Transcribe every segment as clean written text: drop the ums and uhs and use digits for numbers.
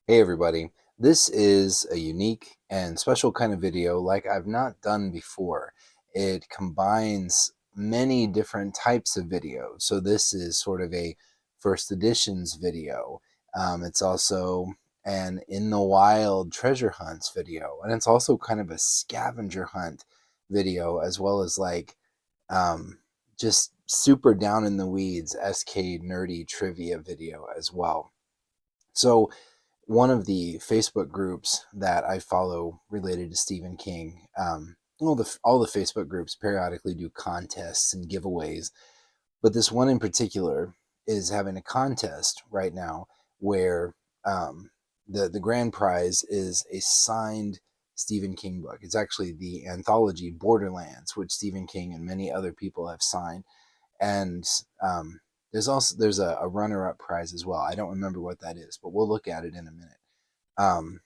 Hey everybody, this is a unique and special kind of video like I've not done before. It combines many different types of videos. So this is sort of a first editions video. It's also an in the wild treasure hunts video, and it's also kind of a scavenger hunt video, as well as like um, just super down in the weeds SK nerdy trivia video as well. So one of the Facebook groups that I follow related to Stephen King, all the Facebook groups periodically do contests and giveaways, but this one in particular is having a contest right now where um, the grand prize is a signed Stephen King book. It's actually the anthology Borderlands, which Stephen King and many other people have signed, and there's a runner-up prize as well. I don't remember what that is, but we'll look at it in a minute. um,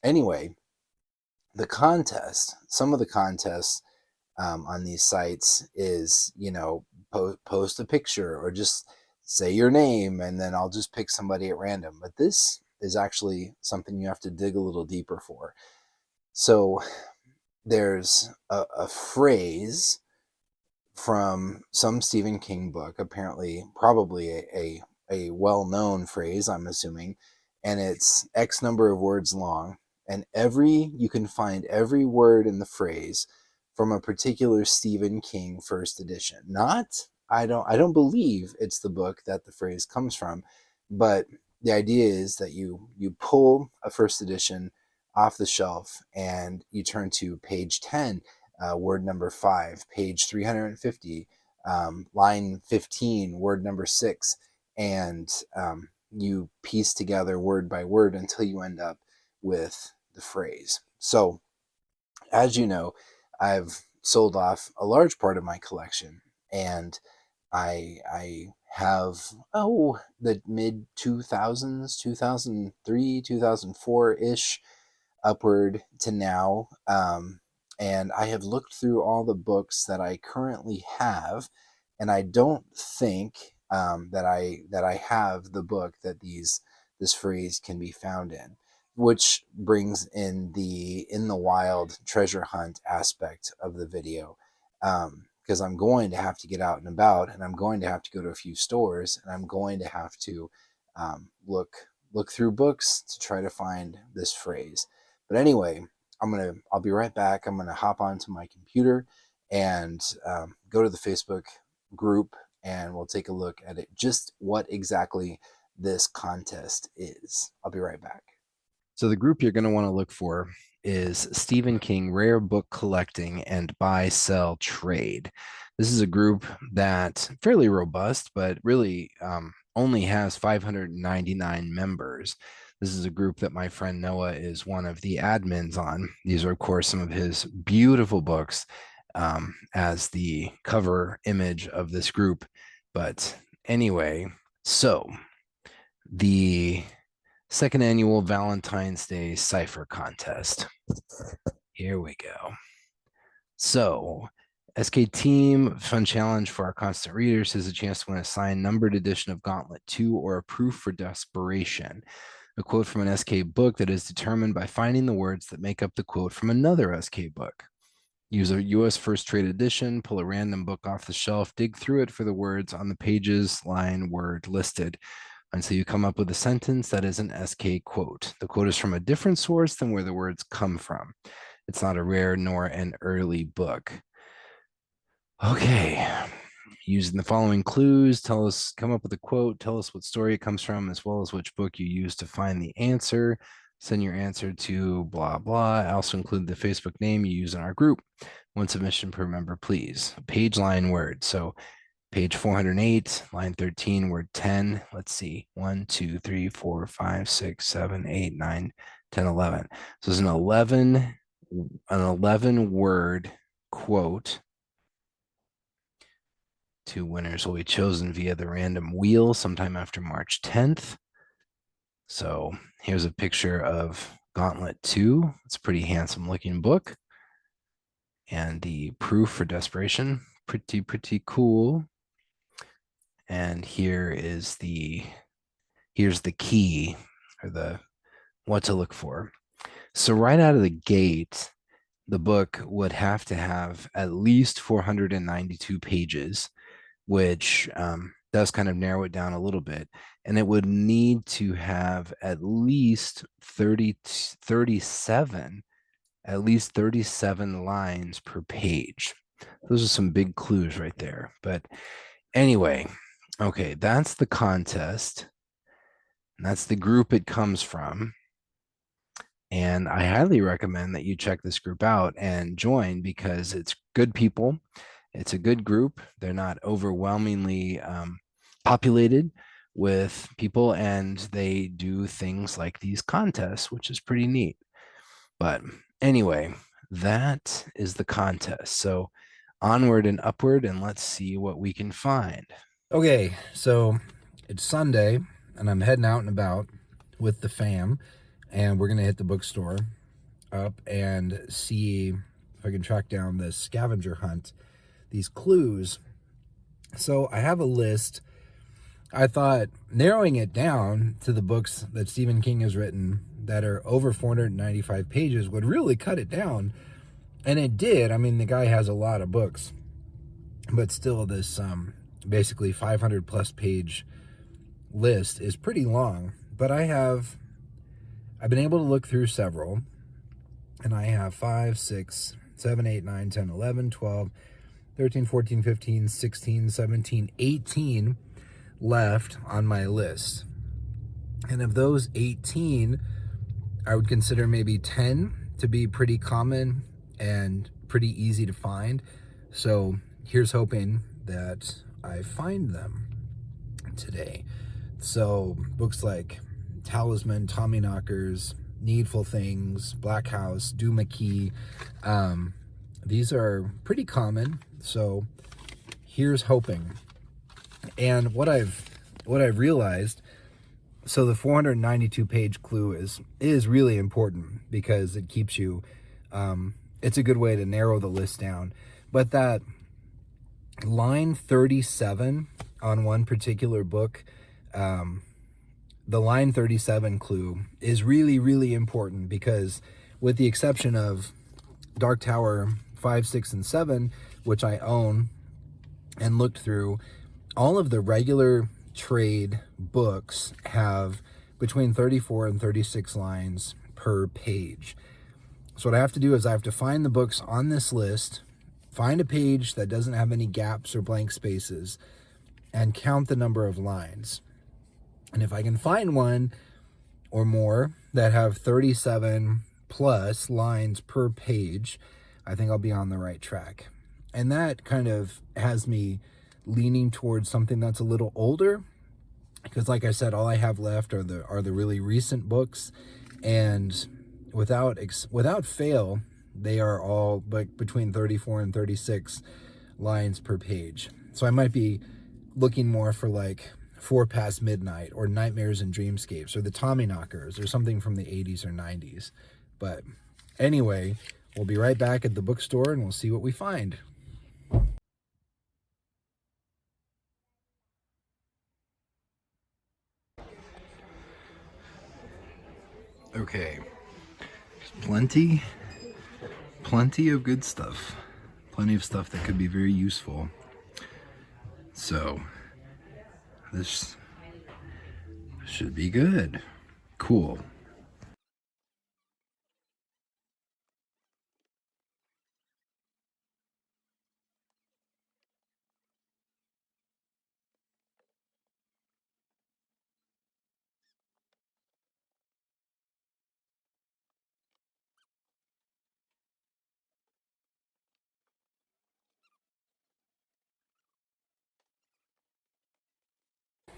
anyway, some of the contests on these sites is, post a picture or just say your name, and then I'll just pick somebody at random. But this is actually something you have to dig a little deeper for. So there's a phrase from some Stephen King book, apparently, probably a well known phrase, I'm assuming, and it's X number of words long. And you can find every word in the phrase from a particular Stephen King first edition. Not, I don't believe it's the book that the phrase comes from, but the idea is that you pull a first edition off the shelf and you turn to page 10, word number 5, page 350, line 15, word number 6, and you piece together word by word until you end up with the phrase. So, as you know, I've sold off a large part of my collection, and I have the mid 2000s, 2003, 2004 ish upward to now. And I have looked through all the books that I currently have, and I don't think that I have the book that this phrase can be found in, which brings in the wild treasure hunt aspect of the video. Because I'm going to have to get out and about, and I'm going to have to go to a few stores, and I'm going to have to look through books to try to find this phrase. But anyway, I'll be right back. I'm gonna hop onto my computer and go to the Facebook group, and we'll take a look at it. Just what exactly this contest is. I'll be right back. So the group you're going to want to look for is Stephen King Rare Book Collecting and Buy, Sell, Trade. This is a group that's fairly robust, but really only has 599 members. This is a group that my friend Noah is one of the admins on. These are, of course, some of his beautiful books as the cover image of this group. But anyway, so the second annual Valentine's Day Cipher Contest. Here we go. So, SK Team Fun Challenge for our constant readers is a chance to win a signed numbered edition of Gauntlet 2 or a proof for desperation. A quote from an SK book that is determined by finding the words that make up the quote from another SK book. Use a US First Trade edition, pull a random book off the shelf, dig through it for the words on the pages, line, word listed until you come up with a sentence that is an SK quote. The quote is from a different source than where the words come from. It's not a rare nor an early book. Okay, using the following clues, come up with a quote, tell us what story it comes from, as well as which book you used to find the answer. Send your answer to blah, blah. I also include the Facebook name you use in our group. One submission per member, please. Page, line, word. So page 408, line 13, word 10. Let's see. 1, 2, 3, 4, 5, 6, 7, 8, 9, 10, 11. So it's an 11 word quote. 2 winners will be chosen via the random wheel sometime after March 10th. So here's a picture of Gauntlet 2. It's a pretty handsome looking book. And the proof for desperation, pretty cool. And here's the key, or what to look for. So right out of the gate, the book would have to have at least 492 pages, which does kind of narrow it down a little bit. And it would need to have at least 37 lines per page. Those are some big clues right there. But anyway, okay, that's the contest. And that's the group it comes from. And I highly recommend that you check this group out and join because it's good people. It's a good group. They're not overwhelmingly populated with people, and they do things like these contests, which is pretty neat. But anyway, that is the contest. So onward and upward, and let's see what we can find. Okay, so it's Sunday, and I'm heading out and about with the fam, and we're going to hit the bookstore up and see if I can track down this scavenger hunt, these clues. So I have a list. I thought narrowing it down to the books that Stephen King has written that are over 495 pages would really cut it down. And it did. I mean, the guy has a lot of books, but still this basically 500 plus page list is pretty long. But I've been able to look through several, and I have 5, 6, 7, 8, 9, 10, 11, 12, 13, 14, 15, 16, 17, 18 left on my list. And of those 18, I would consider maybe 10 to be pretty common and pretty easy to find. So here's hoping that I find them today. So books like Talisman, Tommyknockers, Needful Things, Black House, Do McKee, these are pretty common. So here's hoping. And what I've realized, so the 492 page clue is really important because it keeps you, it's a good way to narrow the list down. But that line 37 on one particular book, the line 37 clue is really, really important because with the exception of Dark Tower 5, 6, and 7, which I own and looked through, all of the regular trade books have between 34 and 36 lines per page. So what I have to do is I have to find the books on this list, find a page that doesn't have any gaps or blank spaces, and count the number of lines. And if I can find one or more that have 37 plus lines per page, I think I'll be on the right track. And that kind of has me leaning towards something that's a little older, because like I said, all I have left are the really recent books, and without fail, they are all between 34 and 36 lines per page. So I might be looking more for like 4 Past Midnight or Nightmares and Dreamscapes or the Tommyknockers or something from the 80s or 90s. But anyway, we'll be right back at the bookstore and we'll see what we find. Okay, there's plenty of good stuff. Plenty of stuff that could be very useful. So this should be good. Cool.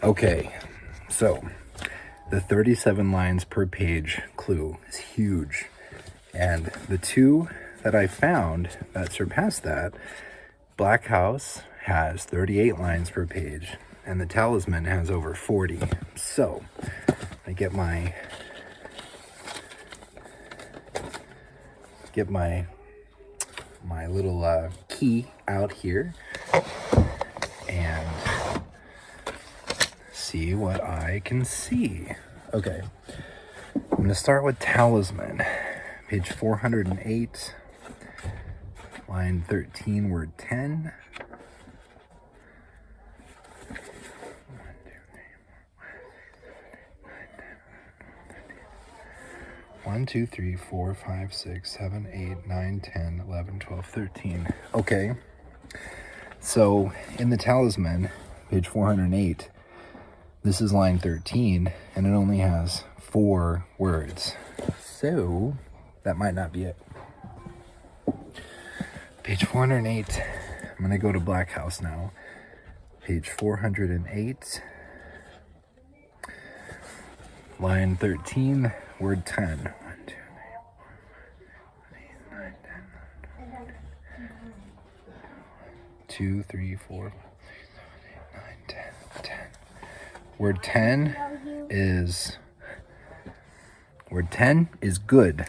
Okay, so the 37 lines per page clue is huge. And the two that I found that surpass that, Black House has 38 lines per page, and the Talisman has over 40. So I get my little key out here and see what I can see. Okay, going to start with talisman. Page 408, line 13, word 10. 1, 2, 3, 4, 5, 6, 7, 8, 9, 10, 11, 12, 13. Okay, so in the talisman, page 408, this is line 13, and it only has 4 words. So that might not be it. Page 408, I'm going to go to Black House now. Page 408, line 13, word 10. 1, 2, 3, 4, 5, 6, 7, 8, 9, 10, 2, 3, 4, 5, 6, 7, 8, 9, 10, 10. Word 10 is good.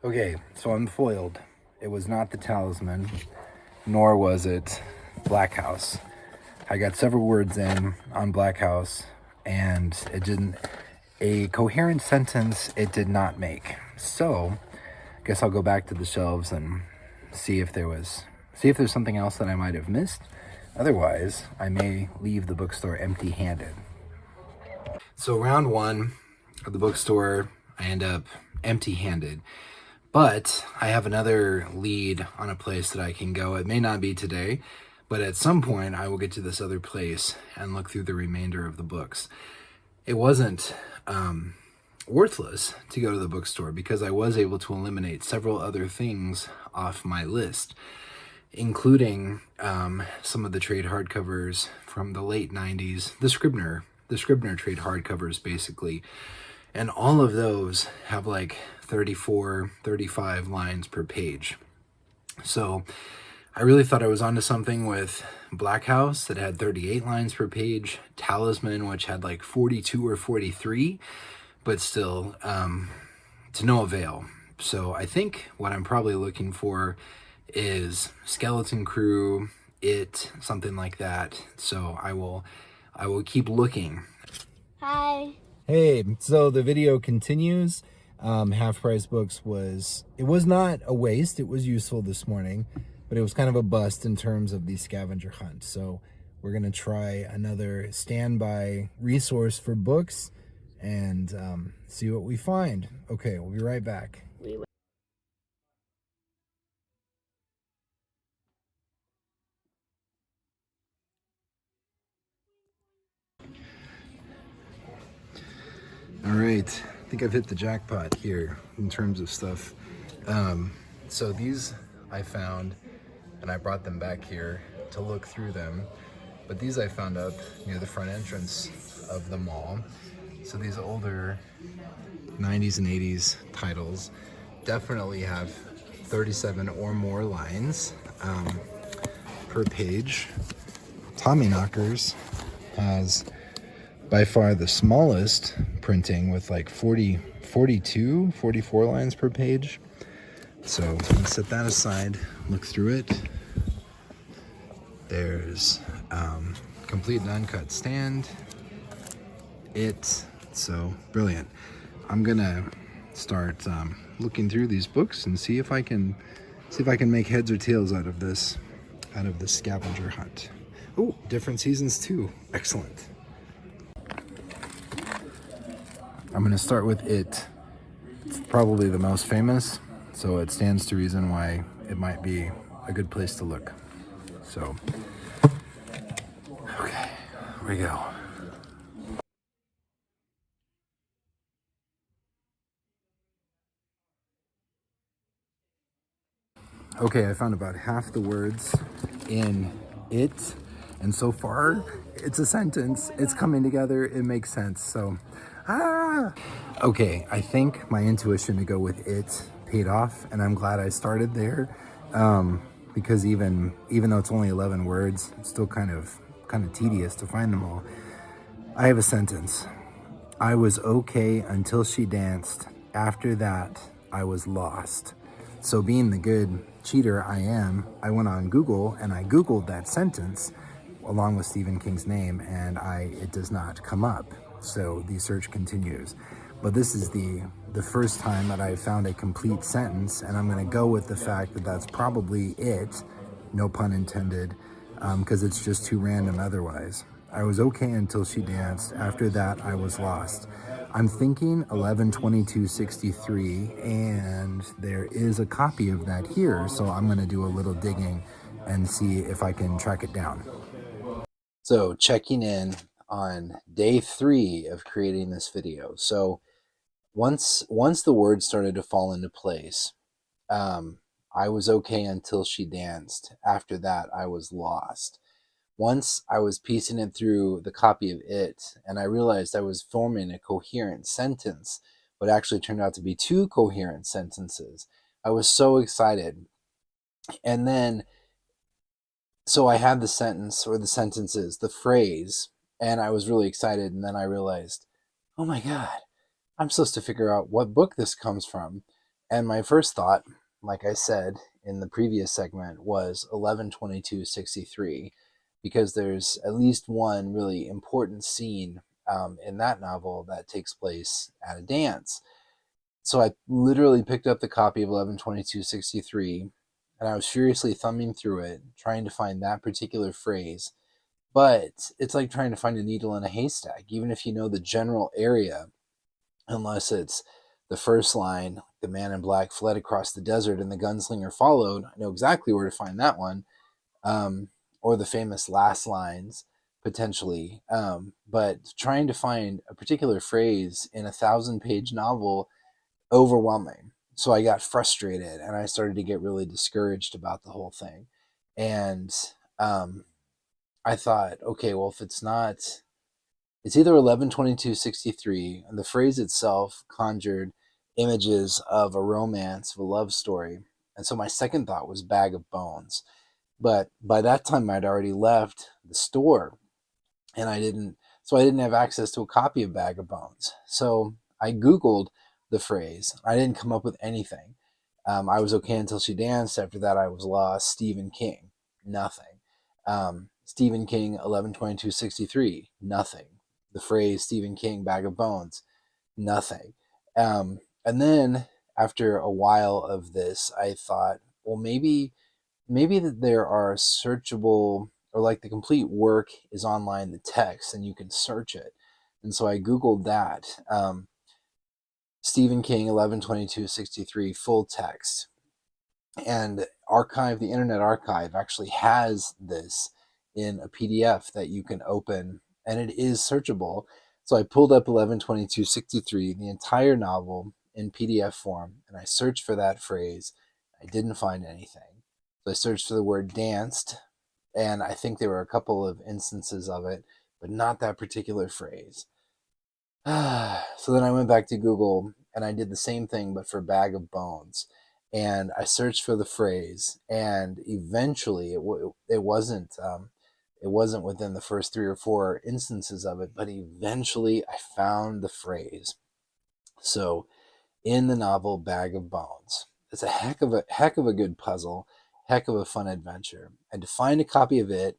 Okay, so I'm foiled. It was not the talisman, nor was it Black House. I got several words in on Black House, and it didn't, a coherent sentence it did not make. So I guess I'll go back to the shelves and see if there's something else that I might have missed. Otherwise, I may leave the bookstore empty-handed. So round 1 of the bookstore, I end up empty-handed. But I have another lead on a place that I can go. It may not be today, but at some point I will get to this other place and look through the remainder of the books. It wasn't worthless to go to the bookstore because I was able to eliminate several other things off my list, including some of the trade hardcovers from the late 90s, the Scribner trade hardcovers basically. And all of those have like 34, 35 lines per page. So I really thought I was onto something with Black House that had 38 lines per page, Talisman, which had like 42 or 43, but still to no avail. So I think what I'm probably looking for is Skeleton Crew, It, something like that. So I will keep looking. Hi. Hey, so the video continues. Half Price Books was not a waste. It was useful this morning, but it was kind of a bust in terms of the scavenger hunt. So we're going to try another standby resource for books and see what we find. Okay, we'll be right back. All right, I think I've hit the jackpot here in terms of stuff. So these I found, and I brought them back here to look through them. But these I found up near the front entrance of the mall. So these older 90s and 80s titles definitely have 37 or more lines per page. Tommyknockers has by far the smallest printing with like 42, 44 lines per page. So let's set that aside, look through it. There's Complete and Uncut Stand, It, so brilliant. I'm gonna start looking through these books and see if I can make heads or tails out of this scavenger hunt. Oh, different seasons too. Excellent. I'm gonna start with It. It's probably the most famous, so it stands to reason why it might be a good place to look. So, okay, here we go. Okay, I found about half the words in It, and so far, it's a sentence. It's coming together. It makes sense. So, okay, I think my intuition to go with It paid off, and I'm glad I started there, because even though it's only 11 words, it's still kind of tedious to find them all. I have a sentence. I was okay until she danced. After that, I was lost. So, being the good cheater I am, I went on Google and I Googled that sentence along with Stephen King's name, and it does not come up. So the search continues. But this is the first time that I found a complete sentence, and I'm going to go with the fact that that's probably it, no pun intended, because it's just too random otherwise. I was okay until she danced. After that, I was lost. I'm thinking 11/22/63, and there is a copy of that here, so I'm going to do a little digging and see if I can track it down. So checking in on day 3 of creating this video. So once the words started to fall into place, I was okay until she danced. After that, I was lost. Once I was piecing it through the copy of it, and I realized I was forming a coherent sentence, but actually turned out to be 2 coherent sentences. I was so excited. And then, so I had the sentence or the sentences, the phrase, and I was really excited. And then I realized, oh my God, I'm supposed to figure out what book this comes from. And my first thought, like I said in the previous segment, was 11/22/63, because there's at least one really important scene in that novel that takes place at a dance. So I literally picked up the copy of 11/22/63, and I was furiously thumbing through it, trying to find that particular phrase. But it's like trying to find a needle in a haystack, even if you know the general area, unless it's the first line, the man in black fled across the desert and the gunslinger followed. I know exactly where to find that one. Or the famous last lines, potentially. But trying to find a particular phrase in a 1,000-page novel, overwhelming. So I got frustrated and I started to get really discouraged about the whole thing. And I thought, okay, well, if it's not, it's either 11/22/63, and the phrase itself conjured images of a romance, of a love story. And so my second thought was Bag of Bones. But by that time, I'd already left the store, and I didn't have access to a copy of Bag of Bones. So I Googled the phrase. I didn't come up with anything. I was okay until she danced. After that, I was lost. Stephen King, nothing. Stephen King, 11/22/63, nothing. The phrase Stephen King, Bag of Bones, nothing. And then after a while of this, I thought, well, maybe that there are searchable, or like the complete work is online, the text, and you can search it. And so I Googled that. Stephen King, 11/22/63, full text. And the Internet Archive actually has this in a PDF that you can open, and it is searchable. So I pulled up 11/22/63, the entire novel in PDF form, and I searched for that phrase. I didn't find anything. So I searched for the word danced, and I think there were a couple of instances of it, but not that particular phrase. So then I went back to Google and I did the same thing, but for Bag of Bones. And I searched for the phrase, and eventually it wasn't within the first 3 or 4 instances of it, but eventually I found the phrase. So in the novel Bag of Bones, it's a heck of a good puzzle, heck of a fun adventure. And to find a copy of it,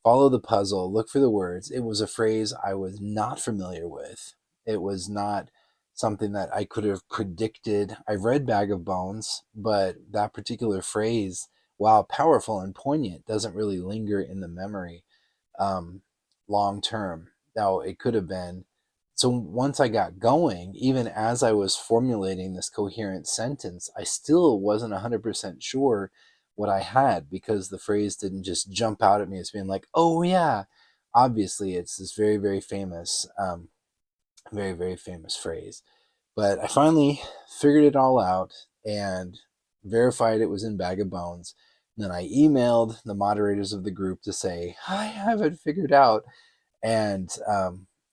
follow the puzzle, look for the words. It was a phrase I was not familiar with. It was not something that I could have predicted. I read Bag of Bones, but that particular phrase, while powerful and poignant, doesn't really linger in the memory long term. Now, it could have been. So once I got going, even as I was formulating this coherent sentence, I still wasn't 100% sure what I had, because the phrase didn't just jump out at me as being like, oh yeah, obviously it's this very, very famous phrase. But I finally figured it all out and verified it was in Bag of Bones. And then I emailed the moderators of the group to say, I have it figured out. And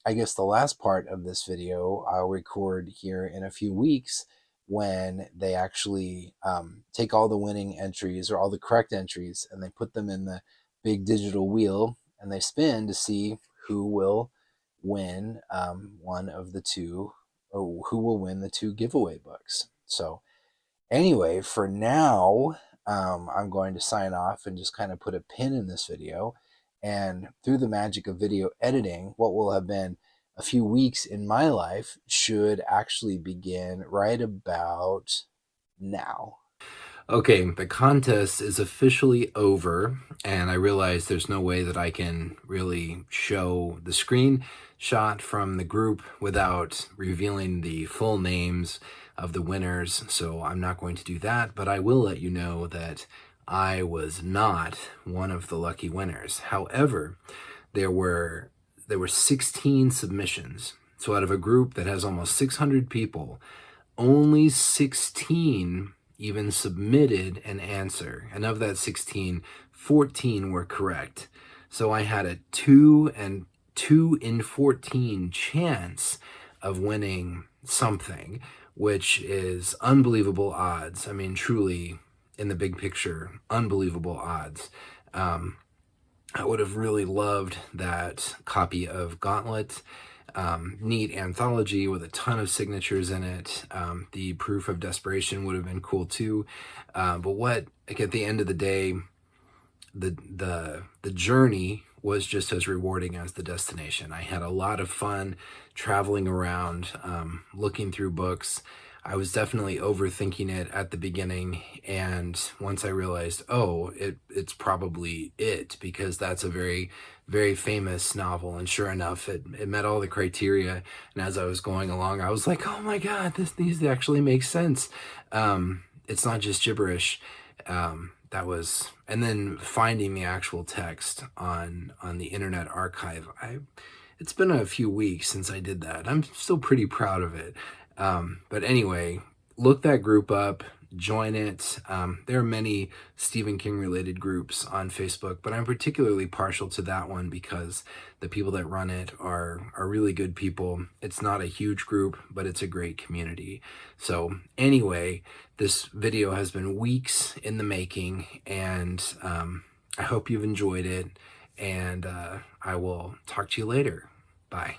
I guess the last part of this video I'll record here in a few weeks, when they actually take all the winning entries, or all the correct entries, and they put them in the big digital wheel and they spin to see who will win one of the two, or who will win the 2 giveaway books. So Anyway, for now, I'm going to sign off and just kind of put a pin in this video. And through the magic of video editing, what will have been a few weeks in my life should actually begin right about now. Okay, the contest is officially over, and I realize there's no way that I can really show the screenshot from the group without revealing the full names of the winners, so I'm not going to do that, but I will let you know that I was not one of the lucky winners. However, there were 16 submissions. So out of a group that has almost 600 people, only 16 even submitted an answer. And of that 16, 14 were correct. So I had a 2 in 14 chance of winning something, which is unbelievable odds. I mean, truly, in the big picture, unbelievable odds. I would have really loved that copy of Gauntlet. Neat anthology with a ton of signatures in it. The proof of desperation would have been cool too. But what, like, at the end of the day, the journey was just as rewarding as the destination. I had a lot of fun traveling around, looking through books. I was definitely overthinking it at the beginning, and once I realized, oh, it's probably it, because that's a very, very famous novel, and sure enough, it met all the criteria. And as I was going along, I was like, oh my god, these actually make sense. It's not just gibberish. That was, and then finding the actual text on the Internet Archive. It's been a few weeks since I did that. I'm still pretty proud of it. But anyway, look that group up, join it. There are many Stephen King related groups on Facebook, but I'm particularly partial to that one because the people that run it are really good people. It's not a huge group, but it's a great community. So anyway, this video has been weeks in the making, and I hope you've enjoyed it, and I will talk to you later. Bye.